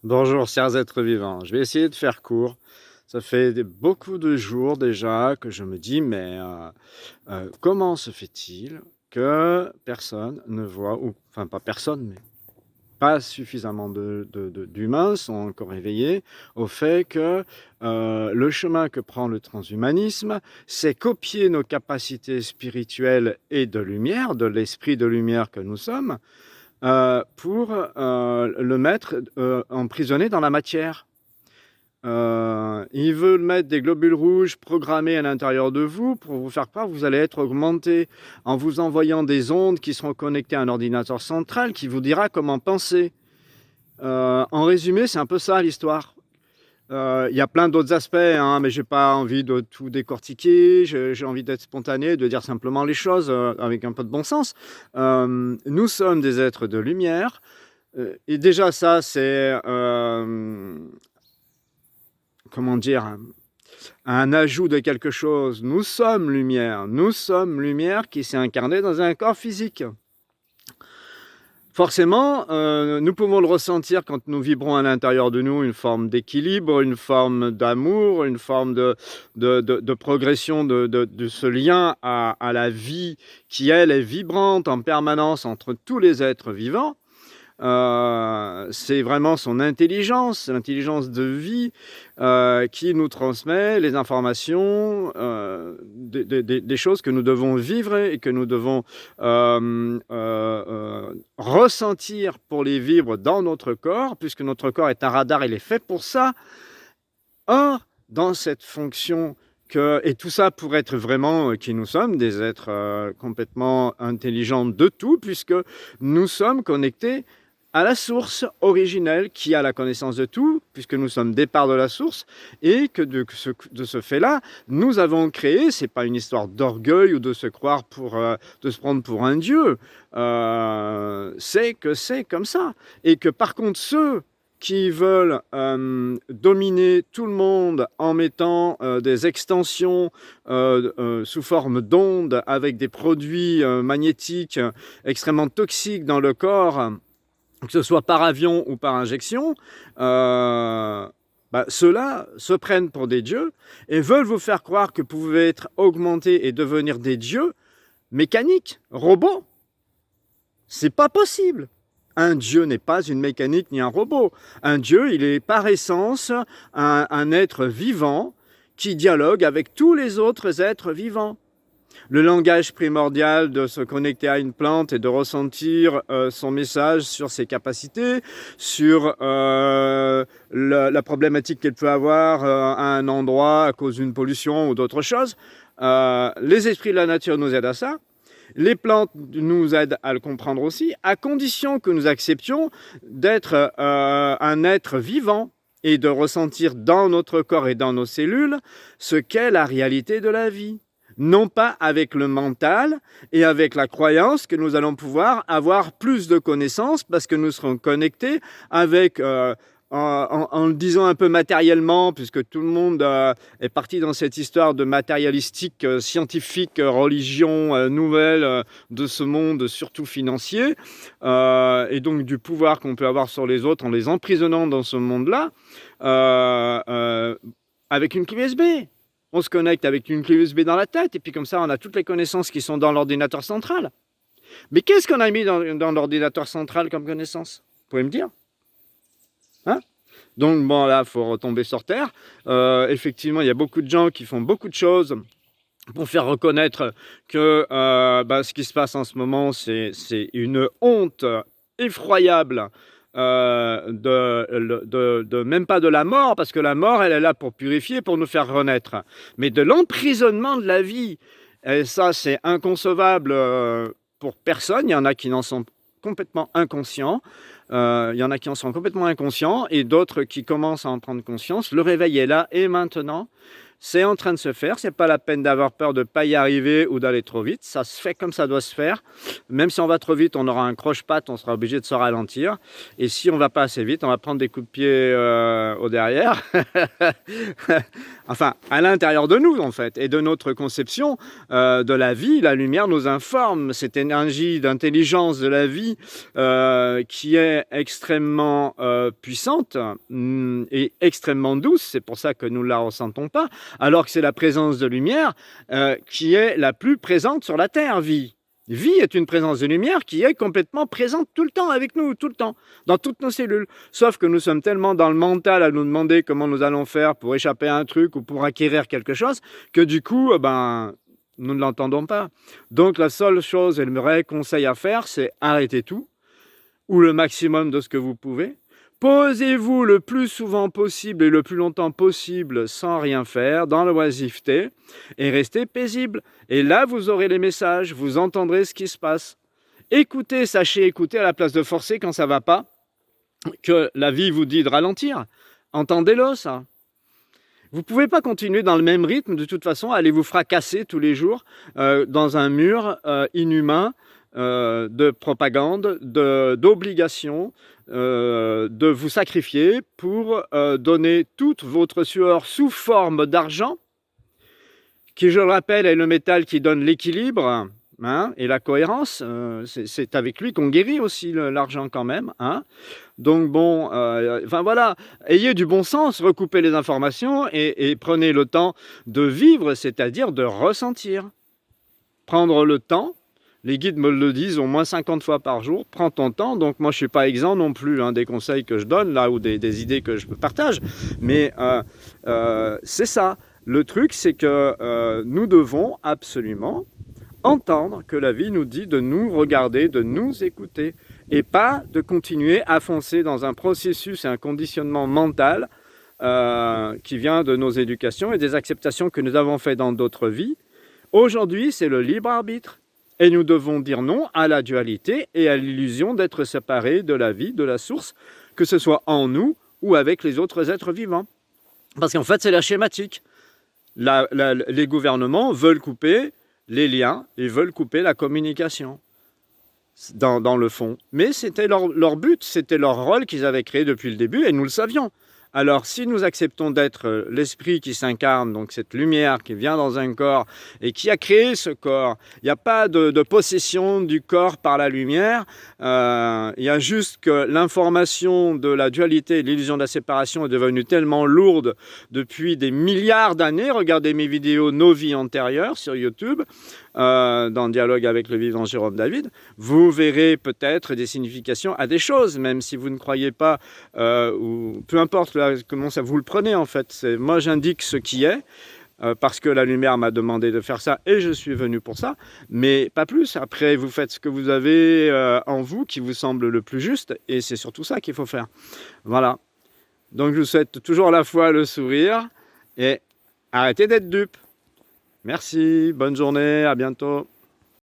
Bonjour, chers êtres vivants. Je vais essayer de faire court. Ça fait beaucoup de jours déjà que je me dis, mais comment se fait-il que personne ne voit, ou enfin pas personne, mais pas suffisamment d'humains sont encore éveillés au fait que le chemin que prend le transhumanisme, c'est copier nos capacités spirituelles et de lumière, de l'esprit de lumière que nous sommes, pour le mettre emprisonné dans la matière. Ils veulent mettre des globules rouges programmés à l'intérieur de vous pour vous faire croire que vous allez être augmenté en vous envoyant des ondes qui seront connectées à un ordinateur central qui vous dira comment penser. En résumé, c'est un peu ça l'histoire. Il y a plein d'autres aspects, hein, mais j'ai pas envie de tout décortiquer. J'ai envie d'être spontané, de dire simplement les choses avec un peu de bon sens. Nous sommes des êtres de lumière. Et déjà, ça, c'est, comment dire, un ajout de quelque chose. Nous sommes lumière. Nous sommes lumière qui s'est incarnée dans un corps physique. Forcément, nous pouvons le ressentir quand nous vibrons à l'intérieur de nous une forme d'équilibre, une forme d'amour, une forme de progression de ce lien à la vie qui, elle, est vibrante en permanence entre tous les êtres vivants. C'est vraiment son intelligence, l'intelligence de vie qui nous transmet les informations, des choses que nous devons vivre et que nous devons ressentir pour les vivre dans notre corps, puisque notre corps est un radar, il est fait pour ça. Or, dans cette fonction et tout ça pour être vraiment qui nous sommes, des êtres complètement intelligents de tout, puisque nous sommes connectés à la source originelle qui a la connaissance de tout, puisque nous sommes départ de la source, et que de ce fait-là, nous avons créé, c'est pas une histoire d'orgueil ou de se croire de se prendre pour un dieu, c'est que c'est comme ça. Et que par contre, ceux qui veulent dominer tout le monde en mettant des extensions sous forme d'ondes avec des produits magnétiques extrêmement toxiques dans le corps, que ce soit par avion ou par injection, ceux-là se prennent pour des dieux et veulent vous faire croire que vous pouvez être augmenté et devenir des dieux mécaniques, robots. C'est pas possible. Un dieu n'est pas une mécanique ni un robot. Un dieu, il est par essence un être vivant qui dialogue avec tous les autres êtres vivants. Le langage primordial de se connecter à une plante et de ressentir son message sur ses capacités, sur la problématique qu'elle peut avoir à un endroit à cause d'une pollution ou d'autre chose. Les esprits de la nature nous aident à ça. Les plantes nous aident à le comprendre aussi, à condition que nous acceptions d'être un être vivant et de ressentir dans notre corps et dans nos cellules ce qu'est la réalité de la vie. Non pas avec le mental et avec la croyance que nous allons pouvoir avoir plus de connaissances parce que nous serons connectés avec, en le disant un peu matériellement, puisque tout le monde est parti dans cette histoire de matérialistique, scientifique, religion nouvelle de ce monde, surtout financier, et donc du pouvoir qu'on peut avoir sur les autres en les emprisonnant dans ce monde-là, avec une clé USB. On se connecte avec une clé USB dans la tête, et puis comme ça, on a toutes les connaissances qui sont dans l'ordinateur central. Mais qu'est-ce qu'on a mis dans l'ordinateur central comme connaissances? Vous pouvez me dire? Hein? Donc bon, là, il faut retomber sur Terre. Effectivement, il y a beaucoup de gens qui font beaucoup de choses pour faire reconnaître que ce qui se passe en ce moment, c'est une honte effroyable. Même pas de la mort, parce que la mort, elle est là pour purifier, pour nous faire renaître, mais de l'emprisonnement de la vie. Et ça, c'est inconcevable pour personne. Il y en a qui n'en sont complètement inconscients. Il y en a qui en sont complètement inconscients et d'autres qui commencent à en prendre conscience. Le réveil est là et maintenant. C'est en train de se faire, c'est pas la peine d'avoir peur de ne pas y arriver ou d'aller trop vite, ça se fait comme ça doit se faire. Même si on va trop vite, on aura un croche-patte, on sera obligé de se ralentir. Et si on va pas assez vite, on va prendre des coups de pied au derrière. enfin à l'intérieur de nous en fait, et de notre conception de la vie. La lumière nous informe, cette énergie d'intelligence de la vie qui est extrêmement puissante et extrêmement douce, c'est pour ça que nous ne la ressentons pas, alors que c'est la présence de lumière qui est la plus présente sur la Terre, vie. Vie est une présence de lumière qui est complètement présente tout le temps avec nous, tout le temps, dans toutes nos cellules. Sauf que nous sommes tellement dans le mental à nous demander comment nous allons faire pour échapper à un truc ou pour acquérir quelque chose, que du coup, nous ne l'entendons pas. Donc la seule chose et le vrai conseil à faire, c'est arrêter tout, ou le maximum de ce que vous pouvez. Posez-vous le plus souvent possible et le plus longtemps possible sans rien faire, dans l'oisiveté, et restez paisible. Et là, vous aurez les messages, vous entendrez ce qui se passe. Écoutez, sachez écouter à la place de forcer quand ça ne va pas, que la vie vous dit de ralentir. Entendez-le, ça. Vous ne pouvez pas continuer dans le même rythme, de toute façon, allez vous fracasser tous les jours dans un mur inhumain, de propagande, d'obligation, de vous sacrifier pour donner toute votre sueur sous forme d'argent, qui, je le rappelle, est le métal qui donne l'équilibre et la cohérence. C'est avec lui qu'on guérit aussi l'argent quand même. Donc bon, voilà, ayez du bon sens, recoupez les informations et prenez le temps de vivre, c'est-à-dire de ressentir. Prendre le temps. Les guides me le disent au moins 50 fois par jour, prends ton temps. Donc moi je ne suis pas exempt non plus des conseils que je donne là ou des idées que je partage. Mais c'est ça. Le truc c'est que nous devons absolument entendre que la vie nous dit de nous regarder, de nous écouter. Et pas de continuer à foncer dans un processus et un conditionnement mental qui vient de nos éducations et des acceptations que nous avons faites dans d'autres vies. Aujourd'hui c'est le libre arbitre. Et nous devons dire non à la dualité et à l'illusion d'être séparés de la vie, de la source, que ce soit en nous ou avec les autres êtres vivants. Parce qu'en fait, c'est la schématique. Les gouvernements veulent couper les liens et veulent couper la communication dans le fond. Mais c'était leur but, c'était leur rôle qu'ils avaient créé depuis le début et nous le savions. Alors, si nous acceptons d'être l'esprit qui s'incarne, donc cette lumière qui vient dans un corps et qui a créé ce corps, il n'y a pas de possession du corps par la lumière, il y a juste que l'information de la dualité et de l'illusion de la séparation est devenue tellement lourde depuis des milliards d'années. Regardez mes vidéos Nos vies antérieures sur YouTube, dans Dialogue avec le vivant Jérôme David, vous verrez peut-être des significations à des choses, même si vous ne croyez pas, ou peu importe comment ça vous le prenez en fait. Moi j'indique ce qui est, parce que la lumière m'a demandé de faire ça et je suis venu pour ça, mais pas plus. Après vous faites ce que vous avez en vous qui vous semble le plus juste, et c'est surtout ça qu'il faut faire. Voilà. Donc je vous souhaite toujours la foi, le sourire, et arrêtez d'être dupe. Merci, bonne journée, à bientôt.